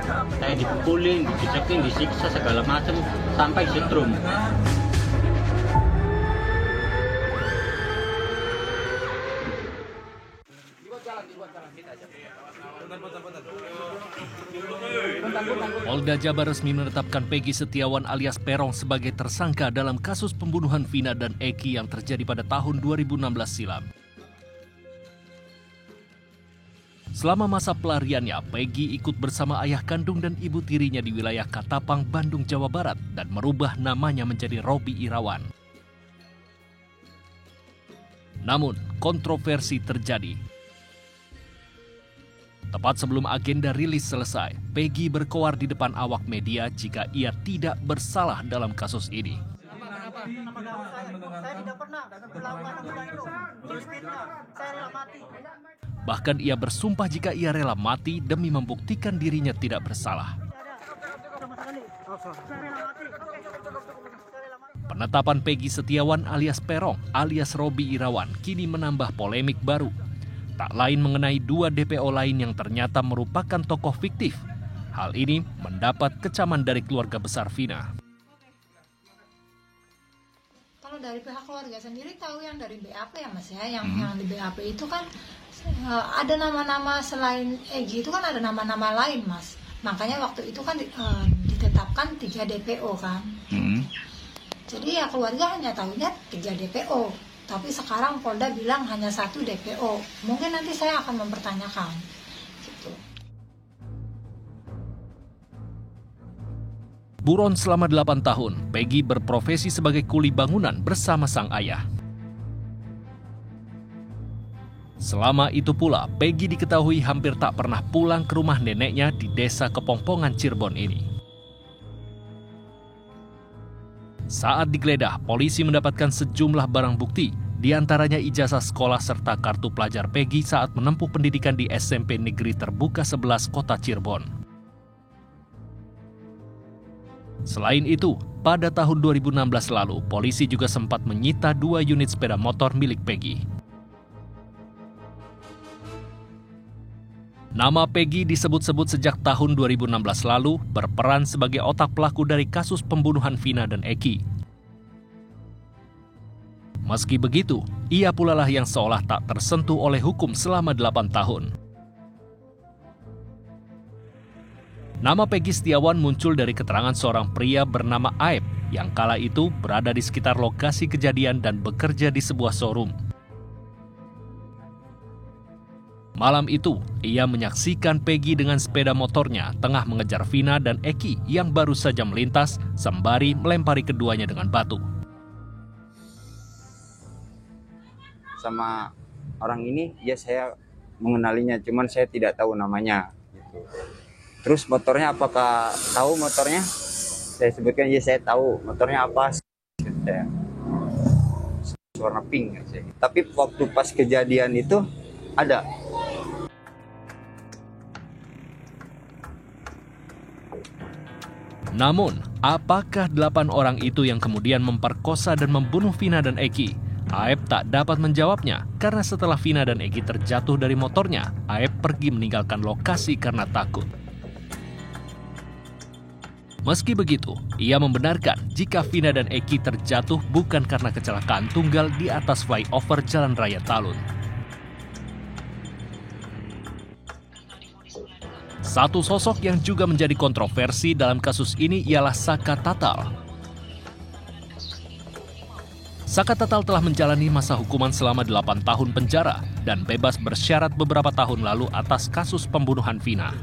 Saya dipukulin, dicekin, disiksa segala macam sampai setrum. Polda Jabar resmi menetapkan Peggy Setiawan alias Peron sebagai tersangka dalam kasus pembunuhan Vina dan Eki yang terjadi pada tahun 2016 silam. Selama masa pelariannya, Peggy ikut bersama ayah kandung dan ibu tirinya di wilayah Katapang, Bandung, Jawa Barat dan merubah namanya menjadi Robi Irawan. Namun, kontroversi terjadi. Tepat sebelum agenda rilis selesai, Peggy berkoar di depan awak media jika ia tidak bersalah dalam kasus ini. Bahkan ia bersumpah jika ia rela mati demi membuktikan dirinya tidak bersalah. Penetapan Peggy Setiawan alias Peron alias Robi Irawan kini menambah polemik baru. Tak lain mengenai 2 DPO lain yang ternyata merupakan tokoh fiktif. Hal ini mendapat kecaman dari keluarga besar Vina. Kalau dari pihak keluarga sendiri tahu yang dari BAP ya Mas ya, yang di BAP itu kan ada nama-nama selain Egy itu kan ada nama-nama lain Mas. Makanya waktu itu kan ditetapkan 3 DPO kan. Jadi ya keluarga hanya tahunya 3 DPO. Tapi sekarang Polda bilang hanya 1 DPO. Mungkin nanti saya akan mempertanyakan. Gitu. Buron selama 8 tahun, Peggy berprofesi sebagai kuli bangunan bersama sang ayah. Selama itu pula, Peggy diketahui hampir tak pernah pulang ke rumah neneknya di desa Kepongpongan, Cirebon ini. Saat digeledah, polisi mendapatkan sejumlah barang bukti, diantaranya ijazah sekolah serta kartu pelajar Peggy saat menempuh pendidikan di SMP Negeri Terbuka 11 Kota Cirebon. Selain itu, pada tahun 2016 lalu, polisi juga sempat menyita 2 unit sepeda motor milik Peggy. Nama Peggy disebut-sebut sejak tahun 2016 lalu berperan sebagai otak pelaku dari kasus pembunuhan Vina dan Eki. Meski begitu, ia pula lah yang seolah tak tersentuh oleh hukum selama 8 tahun. Nama Peggy Setiawan muncul dari keterangan seorang pria bernama Aep yang kala itu berada di sekitar lokasi kejadian dan bekerja di sebuah showroom. Malam itu, ia menyaksikan Peggy dengan sepeda motornya tengah mengejar Vina dan Eki yang baru saja melintas sembari melempari keduanya dengan batu. Sama orang ini, ya saya mengenalinya, cuman saya tidak tahu namanya. Gitu. Terus motornya apakah tahu motornya? Saya sebutkan, ya saya tahu motornya apa. Saya, warna pink. Tapi waktu pas kejadian itu ada. Namun, apakah 8 orang itu yang kemudian memperkosa dan membunuh Vina dan Eki? Aep tak dapat menjawabnya karena setelah Vina dan Eki terjatuh dari motornya, Aep pergi meninggalkan lokasi karena takut. Meski begitu, ia membenarkan jika Vina dan Eki terjatuh bukan karena kecelakaan tunggal di atas flyover Jalan Raya Talun. Satu sosok yang juga menjadi kontroversi dalam kasus ini ialah Saka Tatal. Saka Tatal telah menjalani masa hukuman selama 8 tahun penjara dan bebas bersyarat beberapa tahun lalu atas kasus pembunuhan Vina.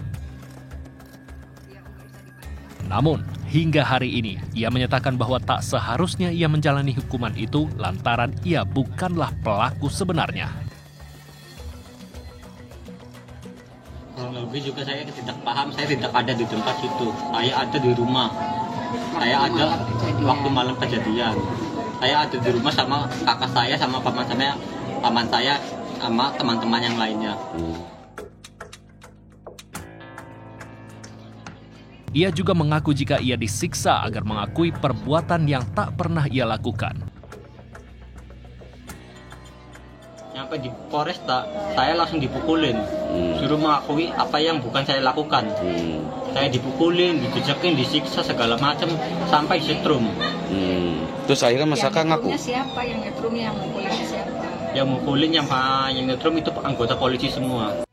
Namun, hingga hari ini, ia menyatakan bahwa tak seharusnya ia menjalani hukuman itu lantaran ia bukanlah pelaku sebenarnya. Lebih juga saya tidak paham, saya tidak ada di tempat itu. Saya ada di rumah. Saya ada waktu malam kejadian. Saya ada di rumah sama kakak saya, sama paman saya, sama teman-teman yang lainnya. Ia juga mengaku jika ia disiksa agar mengakui perbuatan yang tak pernah ia lakukan. Yang sampai di Polresta, saya langsung dipukulin. Suruh mengakui apa yang bukan saya lakukan. Saya dipukulin, dijejekin, disiksa segala macam sampai setrum. Terus akhirnya Mas Saka ngaku. Siapa yang nyetrum, yang mukulinnya siapa? Yang mukulin, yang nyetrum itu anggota polisi semua.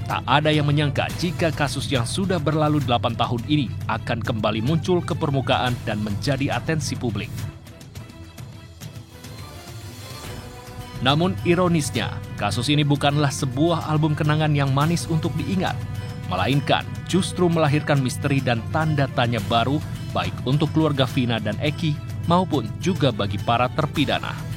Tak ada yang menyangka jika kasus yang sudah berlalu 8 tahun ini akan kembali muncul ke permukaan dan menjadi atensi publik. Namun ironisnya, kasus ini bukanlah sebuah album kenangan yang manis untuk diingat, melainkan justru melahirkan misteri dan tanda tanya baru baik untuk keluarga Vina dan Eki maupun juga bagi para terpidana.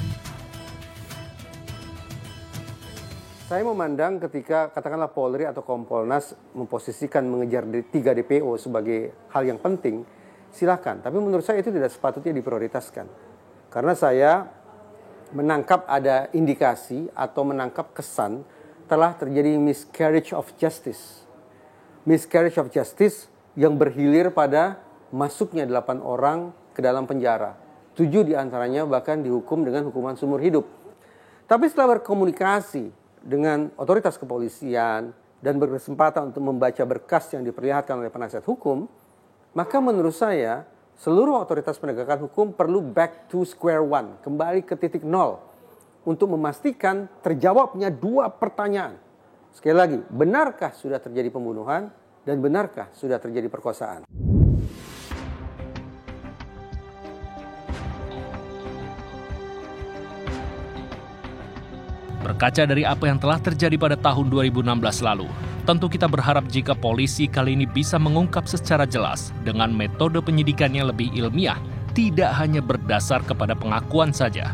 Saya memandang ketika katakanlah Polri atau Kompolnas memposisikan mengejar 3 DPO sebagai hal yang penting, silakan. Tapi menurut saya itu tidak sepatutnya diprioritaskan. Karena saya menangkap ada indikasi atau menangkap kesan telah terjadi miscarriage of justice. Miscarriage of justice yang berhilir pada masuknya 8 orang ke dalam penjara. 7 diantaranya bahkan dihukum dengan hukuman seumur hidup. Tapi setelah berkomunikasi dengan otoritas kepolisian dan berkesempatan untuk membaca berkas yang diperlihatkan oleh penasihat hukum, maka menurut saya seluruh otoritas penegakan hukum perlu back to square one, kembali ke titik nol untuk memastikan terjawabnya 2 pertanyaan. Sekali lagi, benarkah sudah terjadi pembunuhan dan benarkah sudah terjadi perkosaan? Berkaca dari apa yang telah terjadi pada tahun 2016 lalu, tentu kita berharap jika polisi kali ini bisa mengungkap secara jelas dengan metode penyidikan yang lebih ilmiah, tidak hanya berdasar kepada pengakuan saja.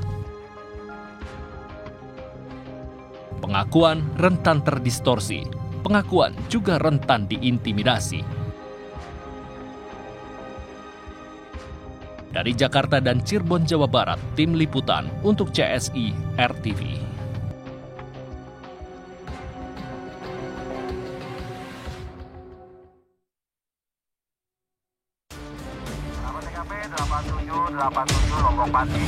Pengakuan rentan terdistorsi, pengakuan juga rentan diintimidasi. Dari Jakarta dan Cirebon, Jawa Barat, tim liputan untuk CSI RTV. TKP 8787 Lombok Pati.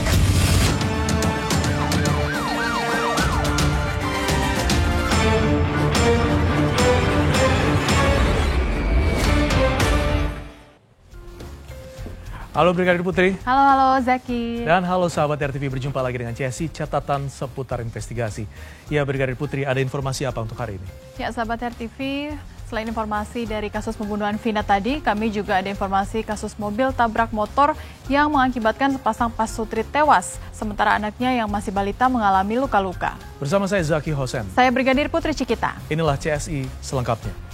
Halo Brigadir Putri. Halo Zaki. Dan halo sahabat RTV, berjumpa lagi dengan CSI Catatan Seputar Investigasi. Ya Brigadir Putri, ada informasi apa untuk hari ini? Ya sahabat RTV, selain informasi dari kasus pembunuhan Vina tadi, kami juga ada informasi kasus mobil tabrak motor yang mengakibatkan sepasang pasutri tewas, sementara anaknya yang masih balita mengalami luka-luka. Bersama saya Zaki Hosen. Saya Brigadir Putri Cikita. Inilah CSI selengkapnya.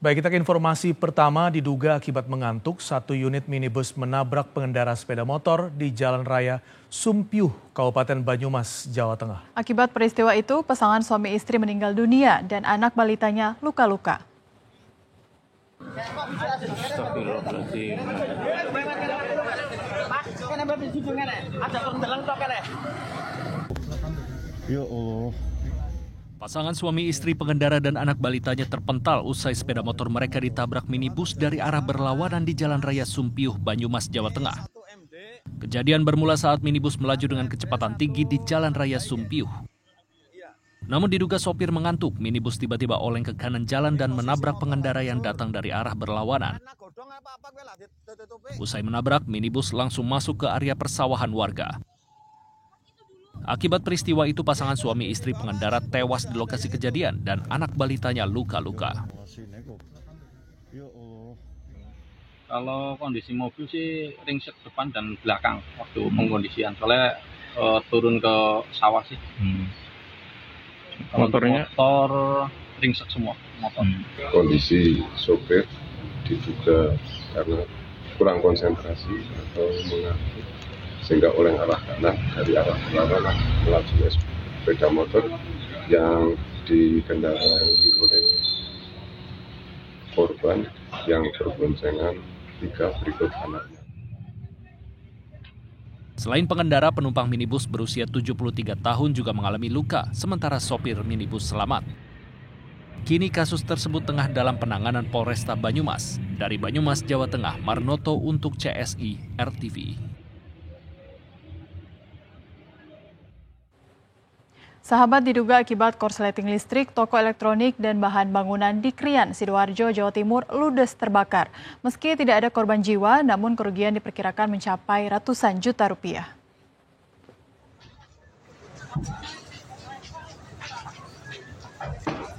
Baik, kita ke informasi pertama. Diduga akibat mengantuk, 1 unit minibus menabrak pengendara sepeda motor di Jalan Raya Sumpiuh, Kabupaten Banyumas, Jawa Tengah. Akibat peristiwa itu, pasangan suami istri meninggal dunia dan anak balitanya luka-luka. Ya Allah. Pasangan suami istri pengendara dan anak balitanya terpental usai sepeda motor mereka ditabrak minibus dari arah berlawanan di Jalan Raya Sumpiuh, Banyumas, Jawa Tengah. Kejadian bermula saat minibus melaju dengan kecepatan tinggi di Jalan Raya Sumpiuh. Namun diduga sopir mengantuk, minibus tiba-tiba oleng ke kanan jalan dan menabrak pengendara yang datang dari arah berlawanan. Usai menabrak, minibus langsung masuk ke area persawahan warga. Akibat peristiwa itu, pasangan suami istri pengendara tewas di lokasi kejadian dan anak balitanya luka-luka. Kalau kondisi mobil sih ringsek depan dan belakang waktu pengkondisian, soalnya turun ke sawah sih. Motornya? Motor ringsek semua motor. Kondisi sopir diduga karena kurang konsentrasi atau mengantuk, sehingga oleng arah kanan dari arah berlawanan melaju sepeda motor yang dikendarai oleh korban yang berboncengan 3 berikut anaknya. Selain pengendara, penumpang minibus berusia 73 tahun juga mengalami luka, sementara sopir minibus selamat. Kini kasus tersebut tengah dalam penanganan Polresta Banyumas. Dari Banyumas, Jawa Tengah, Marnoto untuk CSI RTV. Sahabat, diduga akibat korsleting listrik, toko elektronik dan bahan bangunan di Krian, Sidoarjo, Jawa Timur ludes terbakar. Meski tidak ada korban jiwa, namun kerugian diperkirakan mencapai ratusan juta rupiah.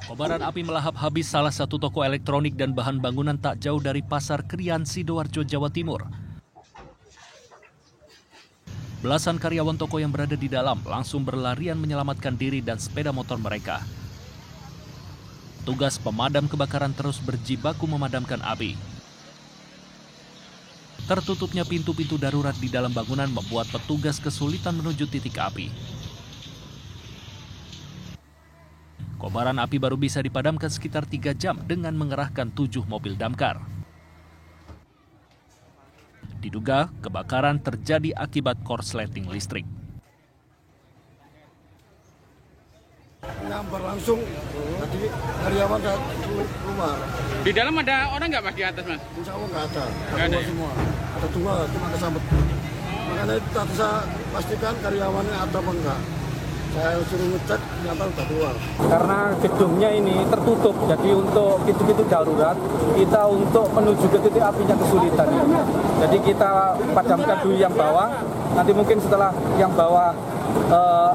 Kobaran api melahap habis salah satu toko elektronik dan bahan bangunan tak jauh dari Pasar Krian, Sidoarjo, Jawa Timur. Belasan karyawan toko yang berada di dalam langsung berlarian menyelamatkan diri dan sepeda motor mereka. Tugas pemadam kebakaran terus berjibaku memadamkan api. Tertutupnya pintu-pintu darurat di dalam bangunan membuat petugas kesulitan menuju titik api. Kobaran api baru bisa dipadamkan sekitar 3 jam dengan mengerahkan 7 mobil damkar. Diduga kebakaran terjadi akibat korsleting listrik. Nyamper langsung, tadi karyawan keluar. Di dalam ada orang nggak Mas di atas Mas? Insya Allah nggak ada. Nggak ada ya? Semua. Ada 2, cuma kesambet. Makanya itu tak bisa pastikan karyawannya ada apa enggak. Saya suruh ngecek, ternyata udah keluar. Karena gedungnya ini tertutup, jadi untuk pintu-pintu darurat, kita untuk menuju ke titik apinya kesulitan. Jadi kita padamkan dulu yang bawah, nanti mungkin setelah yang bawah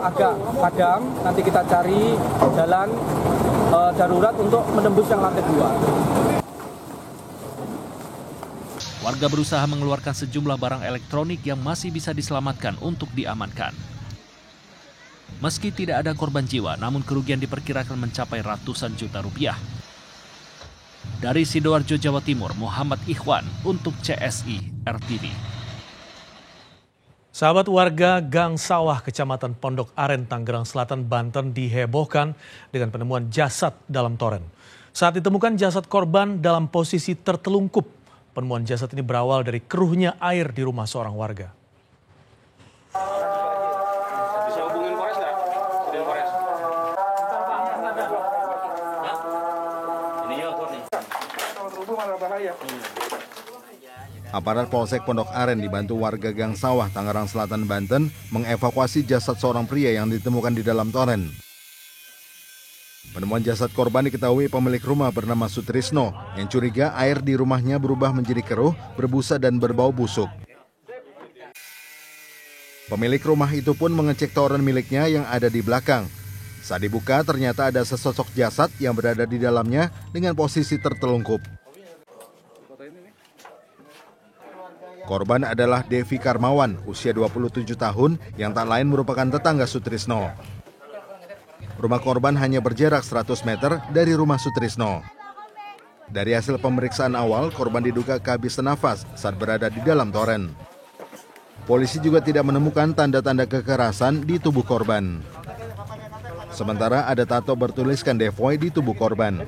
agak padam, nanti kita cari jalan darurat untuk menembus yang lantai 2. Warga berusaha mengeluarkan sejumlah barang elektronik yang masih bisa diselamatkan untuk diamankan. Meski tidak ada korban jiwa, namun kerugian diperkirakan mencapai ratusan juta rupiah. Dari Sidoarjo, Jawa Timur, Muhammad Ikhwan untuk CSI RTV. Sahabat, warga Gang Sawah, Kecamatan Pondok Aren, Tangerang Selatan, Banten dihebohkan dengan penemuan jasad dalam toren. Saat ditemukan jasad korban dalam posisi tertelungkup. Penemuan jasad ini berawal dari keruhnya air di rumah seorang warga. Aparat Polsek Pondok Aren dibantu warga Gang Sawah, Tangerang Selatan, Banten mengevakuasi jasad seorang pria yang ditemukan di dalam toren. Penemuan jasad korban diketahui pemilik rumah bernama Sutrisno yang curiga air di rumahnya berubah menjadi keruh, berbusa dan berbau busuk. Pemilik rumah itu pun mengecek toren miliknya yang ada di belakang. Saat dibuka ternyata ada sesosok jasad yang berada di dalamnya dengan posisi tertelungkup. Korban adalah Devi Karmawan, usia 27 tahun, yang tak lain merupakan tetangga Sutrisno. Rumah korban hanya berjarak 100 meter dari rumah Sutrisno. Dari hasil pemeriksaan awal, korban diduga kehabisan nafas saat berada di dalam toren. Polisi juga tidak menemukan tanda-tanda kekerasan di tubuh korban. Sementara ada tato bertuliskan Devoy di tubuh korban.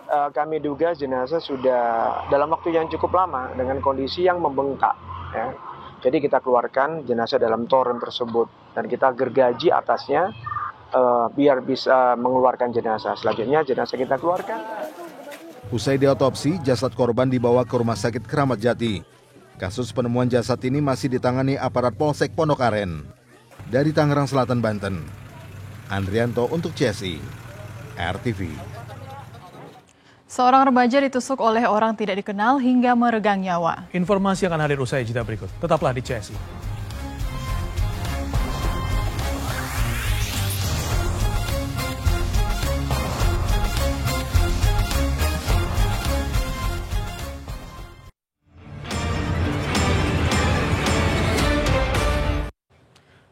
Kami duga jenazah sudah dalam waktu yang cukup lama dengan kondisi yang membengkak. Ya. Jadi kita keluarkan jenazah dalam toren tersebut dan kita gergaji atasnya biar bisa mengeluarkan jenazah. Selanjutnya jenazah kita keluarkan. Usai diotopsi, jasad korban dibawa ke Rumah Sakit Keramat Jati. Kasus penemuan jasad ini masih ditangani aparat Polsek Pondok Aren. Dari Tangerang Selatan, Banten, Andrianto untuk CSI RTV. Seorang remaja ditusuk oleh orang tidak dikenal hingga meregang nyawa. Informasi akan hadir usai jeda berikut. Tetaplah di CSI.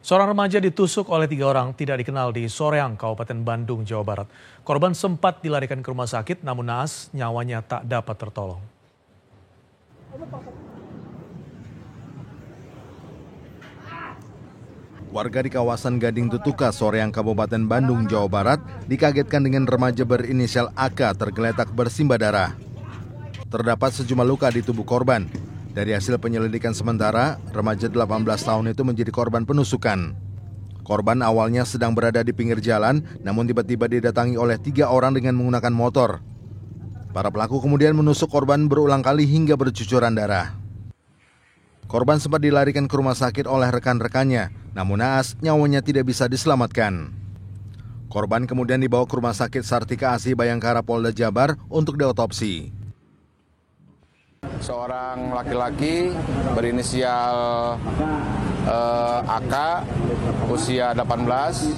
Seorang remaja ditusuk oleh 3 orang tidak dikenal di Soreang, Kabupaten Bandung, Jawa Barat. Korban sempat dilarikan ke rumah sakit, namun naas nyawanya tak dapat tertolong. Warga di kawasan Gading Tutuka, Soreang, Kabupaten Bandung, Jawa Barat, dikagetkan dengan remaja berinisial AK tergeletak bersimbah darah. Terdapat sejumlah luka di tubuh korban. Dari hasil penyelidikan sementara, remaja 18 tahun itu menjadi korban penusukan. Korban awalnya sedang berada di pinggir jalan, namun tiba-tiba didatangi oleh 3 orang dengan menggunakan motor. Para pelaku kemudian menusuk korban berulang kali hingga bercucuran darah. Korban sempat dilarikan ke rumah sakit oleh rekan-rekannya, namun naas nyawanya tidak bisa diselamatkan. Korban kemudian dibawa ke Rumah Sakit Sartika Asih Bayangkara Polda Jabar untuk diotopsi. Seorang laki-laki berinisial AK, usia 18,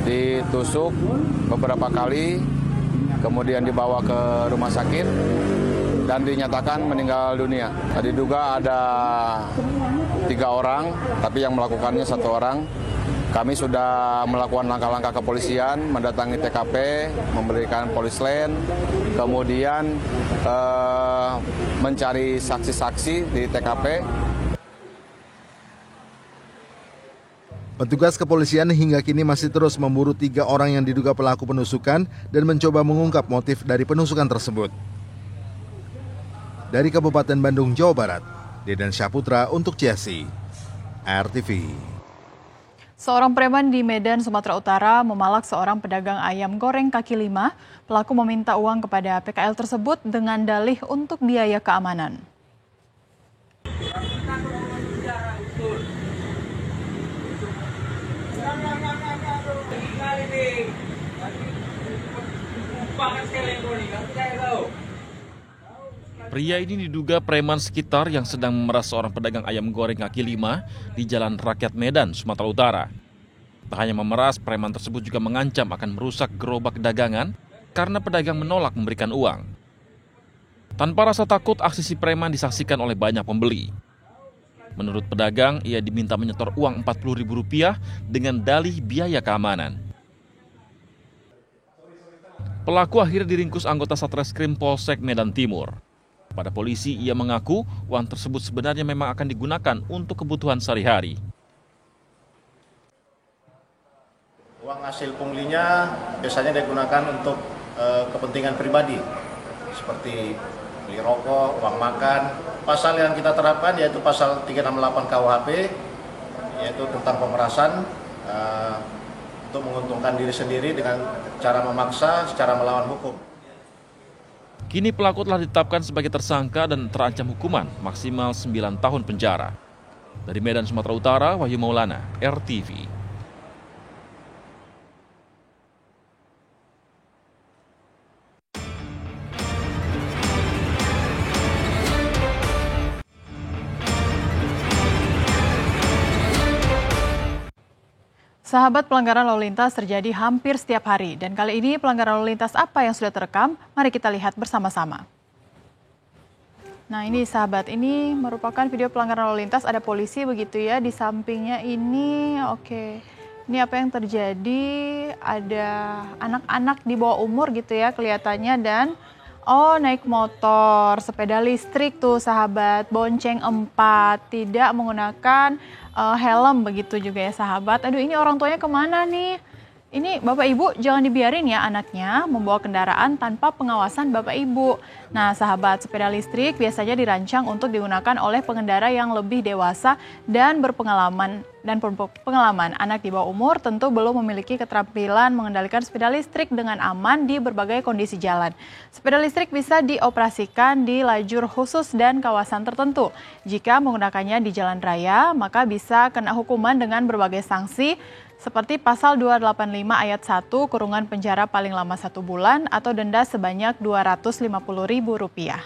ditusuk beberapa kali, kemudian dibawa ke rumah sakit dan dinyatakan meninggal dunia. Diduga ada 3 orang, tapi yang melakukannya 1 orang. Kami sudah melakukan langkah-langkah kepolisian, mendatangi TKP, memberikan polis lain, kemudian mencari saksi-saksi di TKP. Petugas kepolisian hingga kini masih terus memburu 3 orang yang diduga pelaku penusukan dan mencoba mengungkap motif dari penusukan tersebut. Dari Kabupaten Bandung, Jawa Barat, Dedan Syahputra untuk CSI, RTV. Seorang preman di Medan, Sumatera Utara memalak seorang pedagang ayam goreng kaki 5. Pelaku meminta uang kepada PKL tersebut dengan dalih untuk biaya keamanan. Pria ini diduga preman sekitar yang sedang memeras seorang pedagang ayam goreng kaki 5 di Jalan Rakyat Medan, Sumatera Utara. Tak hanya memeras, preman tersebut juga mengancam akan merusak gerobak dagangan karena pedagang menolak memberikan uang. Tanpa rasa takut, aksi si preman disaksikan oleh banyak pembeli. Menurut pedagang, ia diminta menyetor uang Rp40.000 dengan dalih biaya keamanan. Pelaku akhirnya diringkus anggota Satreskrim Polsek Medan Timur. Pada polisi, ia mengaku uang tersebut sebenarnya memang akan digunakan untuk kebutuhan sehari-hari. Uang hasil punglinya biasanya digunakan untuk kepentingan pribadi, seperti beli rokok, uang makan. Pasal yang kita terapkan yaitu pasal 368 KUHP, yaitu tentang pemerasan untuk menguntungkan diri sendiri dengan cara memaksa secara melawan hukum. Kini pelaku telah ditetapkan sebagai tersangka dan terancam hukuman maksimal 9 tahun penjara. Dari Medan, Sumatera Utara, Wahyu Maulana, RTV. Sahabat, pelanggaran lalu lintas terjadi hampir setiap hari. Dan kali ini pelanggaran lalu lintas apa yang sudah terekam? Mari kita lihat bersama-sama. Nah ini sahabat, ini merupakan video pelanggaran lalu lintas. Ada polisi begitu ya, di sampingnya ini, oke. Ini apa yang terjadi, ada anak-anak di bawah umur gitu ya kelihatannya. Dan naik motor, sepeda listrik tuh sahabat, bonceng 4, tidak menggunakan helm begitu juga ya sahabat. Aduh, ini orang tuanya kemana nih? Ini Bapak Ibu jangan dibiarin ya anaknya membawa kendaraan tanpa pengawasan Bapak Ibu. Nah sahabat, sepeda listrik biasanya dirancang untuk digunakan oleh pengendara yang lebih dewasa dan berpengalaman. Dan pengalaman anak di bawah umur tentu belum memiliki keterampilan mengendalikan sepeda listrik dengan aman di berbagai kondisi jalan. Sepeda listrik bisa dioperasikan di lajur khusus dan kawasan tertentu. Jika menggunakannya di jalan raya, maka bisa kena hukuman dengan berbagai sanksi seperti pasal 285 ayat 1, kurungan penjara paling lama 1 bulan atau denda sebanyak Rp250.000.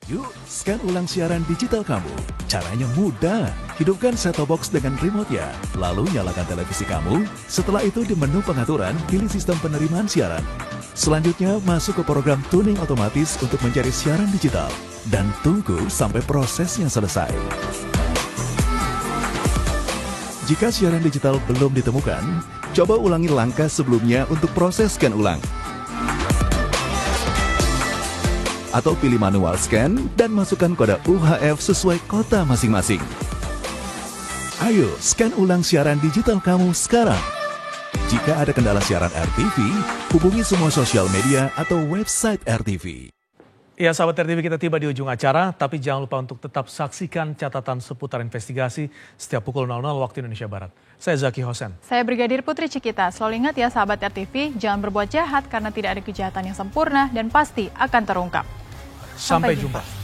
Yuk, scan ulang siaran digital kamu. Caranya mudah. Hidupkan set-top box dengan remote-nya. Lalu nyalakan televisi kamu. Setelah itu di menu pengaturan, pilih sistem penerimaan siaran. Selanjutnya, masuk ke program tuning otomatis untuk mencari siaran digital. Dan tunggu sampai prosesnya selesai. Jika siaran digital belum ditemukan, coba ulangi langkah sebelumnya untuk proses scan ulang. Atau pilih manual scan dan masukkan kode UHF sesuai kota masing-masing. Ayo, scan ulang siaran digital kamu sekarang. Jika ada kendala siaran RTV, hubungi semua sosial media atau website RTV. Ya, sahabat RTV, kita tiba di ujung acara, tapi jangan lupa untuk tetap saksikan catatan seputar investigasi setiap pukul 00 waktu Indonesia Barat. Saya Zaki Hosen. Saya Brigadir Putri Cikita. Selalu ingat ya sahabat RTV, jangan berbuat jahat karena tidak ada kejahatan yang sempurna dan pasti akan terungkap. Sampai jumpa.